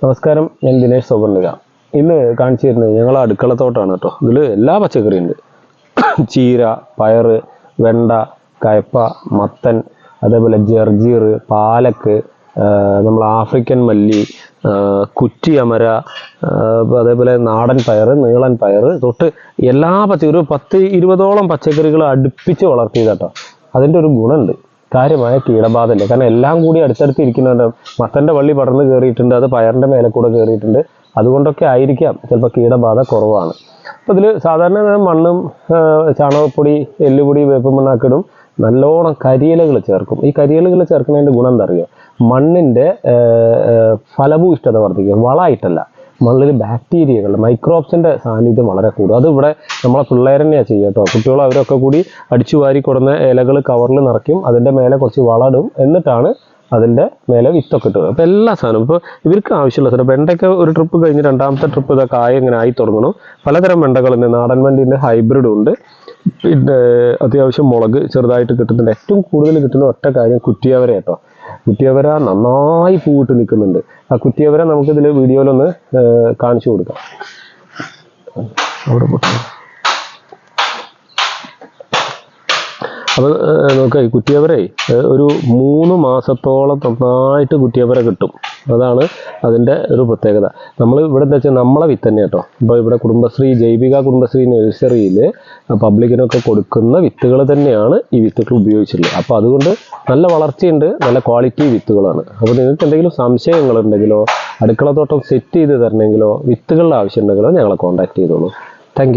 നമസ്കാരം, ഞാൻ ദിനേഷ് സൗവർണിക. ഇന്ന് കാണിച്ചു തരുന്നത് ഞങ്ങളെ അടുക്കളത്തോട്ടാണ് കേട്ടോ. ഇതിൽ എല്ലാ പച്ചക്കറിയും ഉണ്ട്. ചീര, പയറ്, വെണ്ട, കയപ്പ, മത്തൻ, അതേപോലെ ജർജീർ, പാലക്ക്, നമ്മൾ ആഫ്രിക്കൻ മല്ലി, കുറ്റിയമര, അതേപോലെ നാടൻ പയർ, നീളൻ പയർ തൊട്ട് എല്ലാ പച്ചക്കറി 10-20ഓളം പച്ചക്കറികൾ അടുപ്പിച്ച് വളർത്തിയതാട്ടോ. അതിൻ്റെ ഒരു ഗുണമുണ്ട്, കാര്യമായ കീടബാധയില്ല. കാരണം എല്ലാം കൂടി അടുത്തടുത്ത് ഇരിക്കുന്നുണ്ട്. മത്തൻ്റെ വള്ളി പടർന്ന് കയറിയിട്ടുണ്ട്, അത് പയറിൻ്റെ മേലെ കൂടെ കയറിയിട്ടുണ്ട്. അതുകൊണ്ടൊക്കെ ആയിരിക്കാം ചിലപ്പോൾ കീടബാധ കുറവാണ്. അപ്പോൾ ഇതിൽ സാധാരണ മണ്ണും ചാണകപ്പൊടി, എല്ലുപൊടി, വേപ്പമണ്ണാക്ക് ഇടും. നല്ലോണം കരിയിലകൾ ചേർക്കും. ഈ കരിയിലകൾ ചേർക്കുന്നതിൻ്റെ ഗുണം എന്താ അറിയുമോ? മണ്ണിൻ്റെ ഫലഭൂയിഷ്ഠത വർദ്ധിക്കും. വളമായിട്ടല്ല, മണ്ണിൽ ബാക്ടീരിയകൾ, മൈക്രോബ്സിൻ്റെ സാന്നിധ്യം വളരെ കൂടും. അത് ഇവിടെ നമ്മളെ പിള്ളേർ തന്നെയാണ് ചെയ്യുക കേട്ടോ. കുട്ടികൾ അവരൊക്കെ കൂടി അടിച്ചു വാരി കൊടുന്ന ഇലകൾ കവറിൽ നിറയ്ക്കും, അതിൻ്റെ മേലെ കുറച്ച് വളമിടും, എന്നിട്ടാണ് അതിൻ്റെ മേലെ വിത്തൊക്കെ ഇട്ടത്. അപ്പോൾ എല്ലാ സാധനവും ഇപ്പോൾ ഇവർക്ക് ആവശ്യമുള്ള സാധനം. വെണ്ടയ്ക്ക് ഒരു ട്രിപ്പ് കഴിഞ്ഞ് രണ്ടാമത്തെ ട്രിപ്പ് ഇതൊക്കെ കായ ഇങ്ങനെ ആയി തുടങ്ങണം. പലതരം വെണ്ടകളുണ്ട്, നാടൻ വെണ്ടീൻ്റെ ഹൈബ്രിഡും ഉണ്ട്. പിന്നെ അത്യാവശ്യം മുളക് ചെറുതായിട്ട് കിട്ടുന്നുണ്ട്. ഏറ്റവും കൂടുതൽ കിട്ടുന്ന ഒറ്റ കാര്യം കുറ്റിയവര കേട്ടോ. കുറ്റിയവര നന്നായി പൂവിട്ട് നിൽക്കുന്നുണ്ട്. ആ കുറ്റിയവര നമുക്കിതിൽ വീഡിയോയിലൊന്ന് കാണിച്ചു കൊടുക്കാം. അപ്പോൾ നോക്കാം, ഈ കുറ്റിയവരെ ഒരു 3 മാസത്തോളം നന്നായിട്ട് കുറ്റിയവര കിട്ടും. അതാണ് അതിൻ്റെ ഒരു പ്രത്യേകത. നമ്മൾ ഇവിടെ എന്താ വെച്ചാൽ നമ്മളെ വിത്ത് തന്നെ കേട്ടോ. ഇപ്പോൾ ഇവിടെ കുടുംബശ്രീ, ജൈവിക കുടുംബശ്രീ നഴ്സറിയിൽ പബ്ലിക്കിനൊക്കെ കൊടുക്കുന്ന വിത്തുകൾ തന്നെയാണ് ഈ വിത്തുകൾ ഉപയോഗിച്ചിട്ടുള്ളത്. അപ്പോൾ അതുകൊണ്ട് നല്ല വളർച്ചയുണ്ട്, നല്ല ക്വാളിറ്റി വിത്തുകളാണ്. അപ്പോൾ നിങ്ങൾക്ക് എന്തെങ്കിലും സംശയങ്ങളുണ്ടെങ്കിലോ അടുക്കളത്തോട്ടം സെറ്റ് ചെയ്ത് തരണമെങ്കിലോ വിത്തുകളുടെ ആവശ്യം ഉണ്ടെങ്കിലോ ഞങ്ങളെ കോൺടാക്ട് ചെയ്തോളൂ. Thank you.